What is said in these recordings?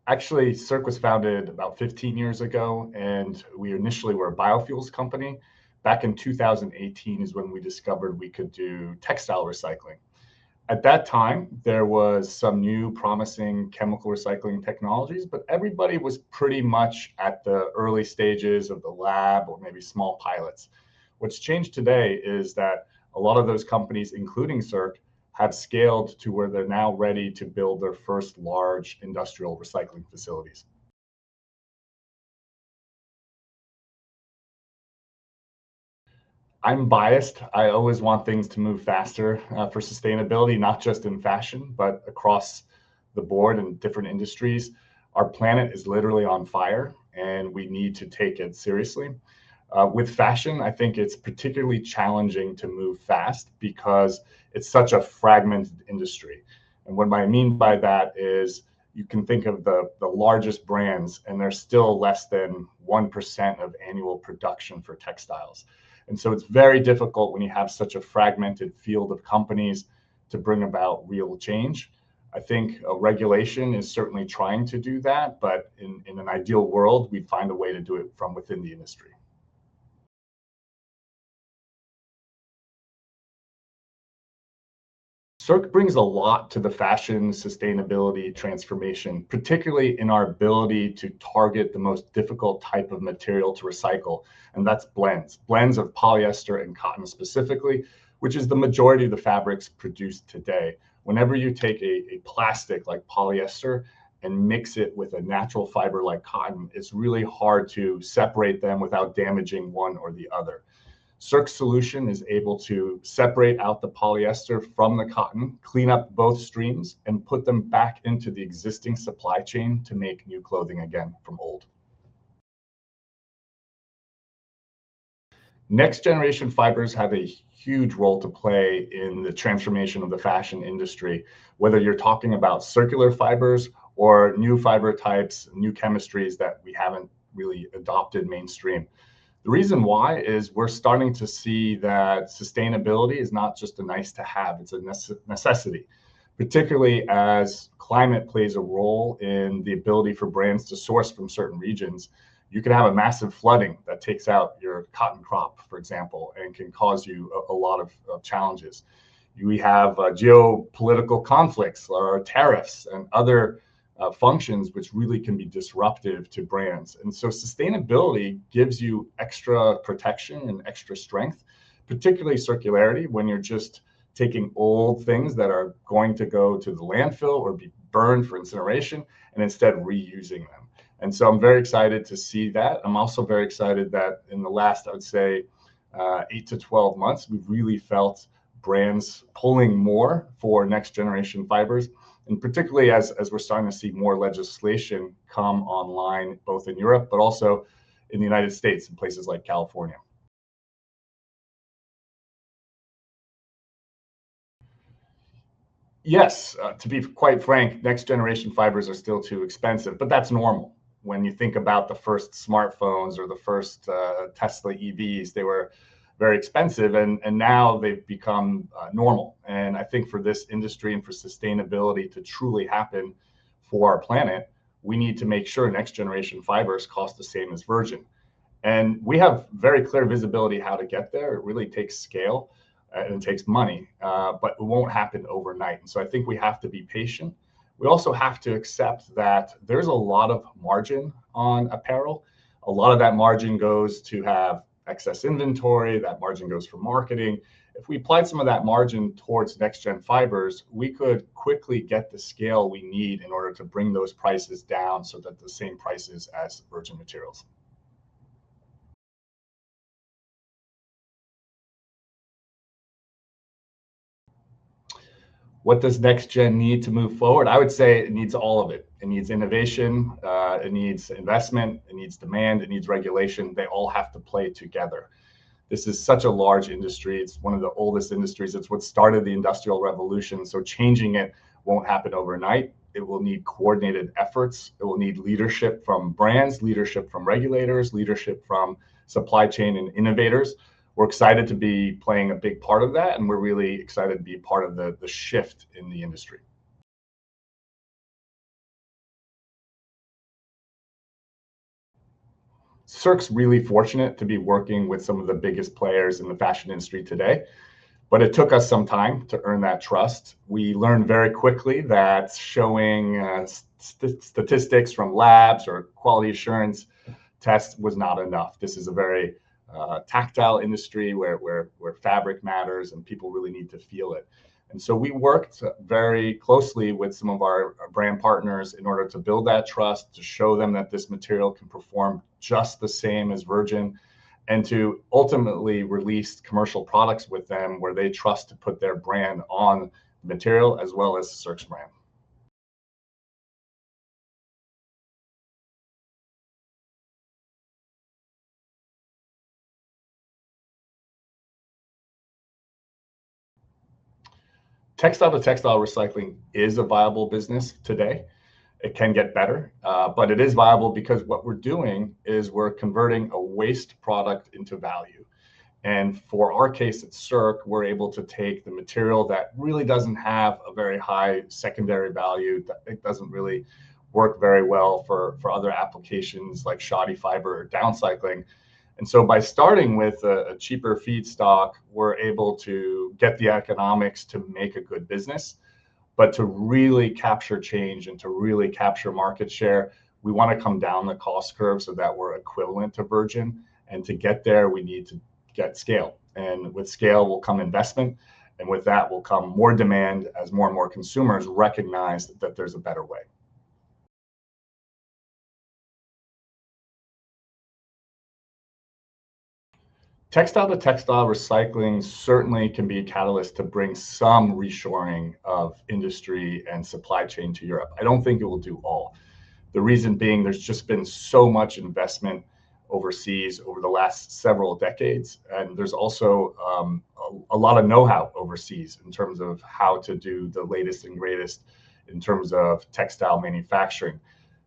Actually, Circ was founded about 15 years ago, and we initially were a biofuels company. Back in 2018 is when we discovered we could do textile recycling. At that time, there was some new promising chemical recycling technologies, but everybody was pretty much at the early stages of the lab or maybe small pilots. What's changed today is that a lot of those companies, including Circ, have scaled to where they're now ready to build their first large industrial recycling facilities. I'm biased. I always want things to move faster for sustainability, not just in fashion, but across the board in different industries. Our planet is literally on fire, and we need to take it seriously. With fashion, I think it's particularly challenging to move fast because it's such a fragmented industry. And what I mean by that is you can think of the largest brands, and they're still less than 1% of annual production for textiles. And so it's very difficult when you have such a fragmented field of companies to bring about real change. I think regulation is certainly trying to do that, but in an ideal world, we'd find a way to do it from within the industry. Circ brings a lot to the fashion sustainability transformation, particularly in our ability to target the most difficult type of material to recycle, and that's blends of polyester and cotton specifically, which is the majority of the fabrics produced today. Whenever you take a plastic like polyester and mix it with a natural fiber like cotton, it's really hard to separate them without damaging one or the other. Circ's solution is able to separate out the polyester from the cotton, clean up both streams, and put them back into the existing supply chain to make new clothing again from old. Next generation fibers have a huge role to play in the transformation of the fashion industry, whether you're talking about circular fibers or new fiber types, new chemistries that we haven't really adopted mainstream. The reason why is we're starting to see that sustainability is not just a nice to have, it's a necessity, particularly as climate plays a role in the ability for brands to source from certain regions. You can have a massive flooding that takes out your cotton crop, for example, and can cause you a lot of challenges. We have geopolitical conflicts or tariffs and other functions which really can be disruptive to brands. And so sustainability gives you extra protection and extra strength, particularly circularity when you're just taking old things that are going to go to the landfill or be burned for incineration and instead reusing them. And so I'm very excited to see that. I'm also very excited that in the last, I would say, 8 to 12 months, we've really felt brands pulling more for next generation fibers. And particularly as we're starting to see more legislation come online, both in Europe, but also in the United States, in places like California. Yes, to be quite frank, next generation fibers are still too expensive, but that's normal. When you think about the first smartphones or the first Tesla EVs, they were very expensive, and now they've become normal. And I think for this industry and for sustainability to truly happen for our planet, we need to make sure next generation fibers cost the same as virgin. And we have very clear visibility how to get there. It really takes scale and it takes money, but it won't happen overnight. And so I think we have to be patient. We also have to accept that there's a lot of margin on apparel. A lot of that margin goes to have excess inventory, that margin goes for marketing. If we applied some of that margin towards next gen fibers, we could quickly get the scale we need in order to bring those prices down so that the same prices as virgin materials. What does next gen need to move forward? I would say it needs all of it. It needs innovation, it needs investment, it needs demand, it needs regulation. They all have to play together. This is such a large industry. It's one of the oldest industries. It's what started the Industrial Revolution. So changing it won't happen overnight. It will need coordinated efforts. It will need leadership from brands, leadership from regulators, leadership from supply chain and innovators. We're excited to be playing a big part of that, and we're really excited to be part of the shift in the industry. Circ's really fortunate to be working with some of the biggest players in the fashion industry today, but it took us some time to earn that trust. We learned very quickly that showing statistics from labs or quality assurance tests was not enough. This is a very tactile industry where fabric matters and people really need to feel it. And so we worked very closely with some of our brand partners in order to build that trust, to show them that this material can perform just the same as virgin, and to ultimately release commercial products with them where they trust to put their brand on the material as well as Circ's brand. Textile to textile recycling is a viable business today. It can get better, but it is viable because what we're doing is we're converting a waste product into value. And for our case at Circ, we're able to take the material that really doesn't have a very high secondary value, that it doesn't really work very well for other applications like shoddy fiber or downcycling. And so by starting with a cheaper feedstock, we're able to get the economics to make a good business. But to really capture change and to really capture market share, we want to come down the cost curve so that we're equivalent to virgin. And to get there, we need to get scale. And with scale will come investment. And with that will come more demand as more and more consumers recognize that there's a better way. Textile to textile recycling certainly can be a catalyst to bring some reshoring of industry and supply chain to Europe. I don't think it will do all. The reason being, there's just been so much investment overseas over the last several decades. And there's also a lot of know-how overseas in terms of how to do the latest and greatest in terms of textile manufacturing.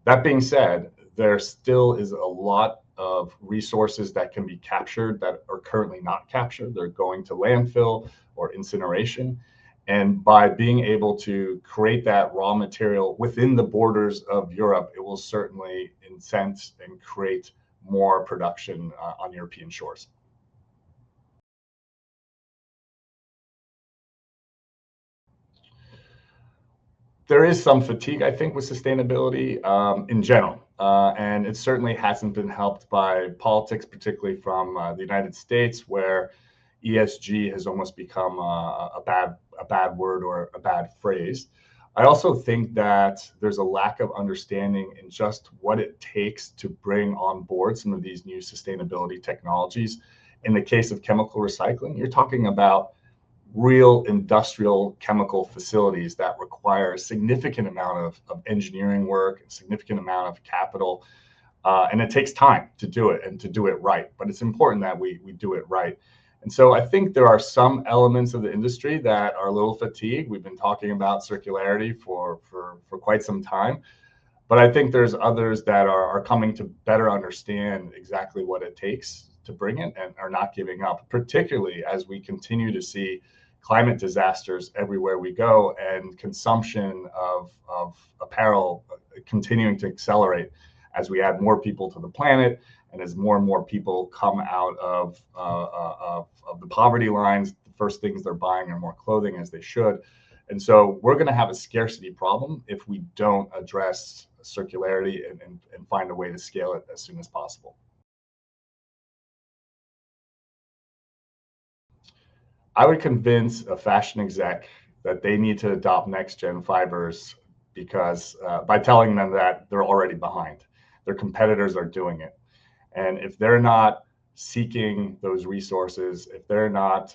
That being said, there still is a lot of resources that can be captured that are currently not captured. They're going to landfill or incineration. And by being able to create that raw material within the borders of Europe, it will certainly incent and create more production on European shores. There is some fatigue, I think, with sustainability in general. And it certainly hasn't been helped by politics, particularly from the United States, where ESG has almost become a bad word or a bad phrase. I also think that there's a lack of understanding in just what it takes to bring on board some of these new sustainability technologies. In the case of chemical recycling, you're talking about real industrial chemical facilities that require a significant amount of engineering work, a significant amount of capital, and it takes time to do it and to do it right. But it's important that we do it right. And so I think there are some elements of the industry that are a little fatigued. We've been talking about circularity for quite some time. But I think there's others that are coming to better understand exactly what it takes to bring it and are not giving up, particularly as we continue to see climate disasters everywhere we go and consumption of apparel continuing to accelerate as we add more people to the planet and as more and more people come out of the poverty lines. The first things they're buying are more clothing, as they should. And so we're going to have a scarcity problem if we don't address circularity and find a way to scale it as soon as possible. I would convince a fashion exec that they need to adopt next gen fibers because by telling them that they're already behind, their competitors are doing it. And if they're not seeking those resources, if they're not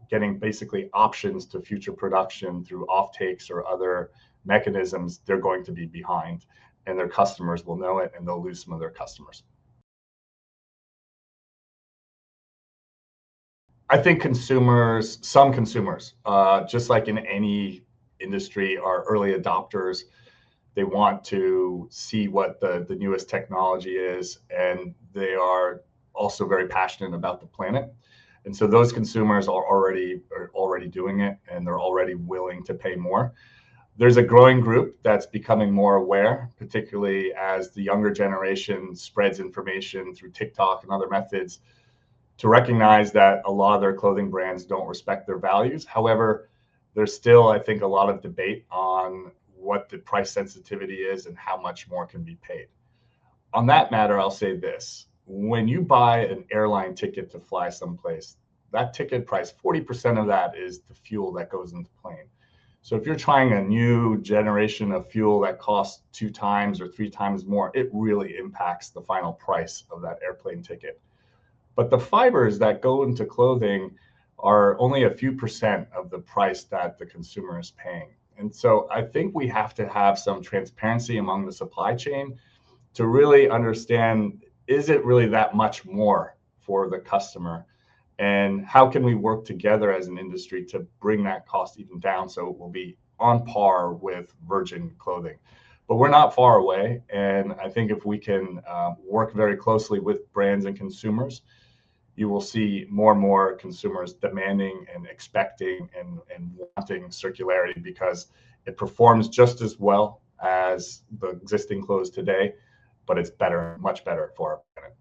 getting basically options to future production through offtakes or other mechanisms, they're going to be behind and their customers will know it and they'll lose some of their customers. I think some consumers, just like in any industry, are early adopters. They want to see what the newest technology is, and they are also very passionate about the planet. And so those consumers are already doing it, and they're already willing to pay more. There's a growing group that's becoming more aware, particularly as the younger generation spreads information through TikTok and other methods, to recognize that a lot of their clothing brands don't respect their values. However, there's still, I think, a lot of debate on what the price sensitivity is and how much more can be paid. On that matter, I'll say this. When you buy an airline ticket to fly someplace, that ticket price, 40% of that is the fuel that goes into the plane. So if you're trying a new generation of fuel that costs 2 times or 3 times more, it really impacts the final price of that airplane ticket. But the fibers that go into clothing are only a few percent of the price that the consumer is paying. And so I think we have to have some transparency among the supply chain to really understand, is it really that much more for the customer? And how can we work together as an industry to bring that cost even down so it will be on par with virgin clothing? But we're not far away. And I think if we can work very closely with brands and consumers, you will see more and more consumers demanding and expecting and wanting circularity, because it performs just as well as the existing clothes today, but it's better, much better for our planet.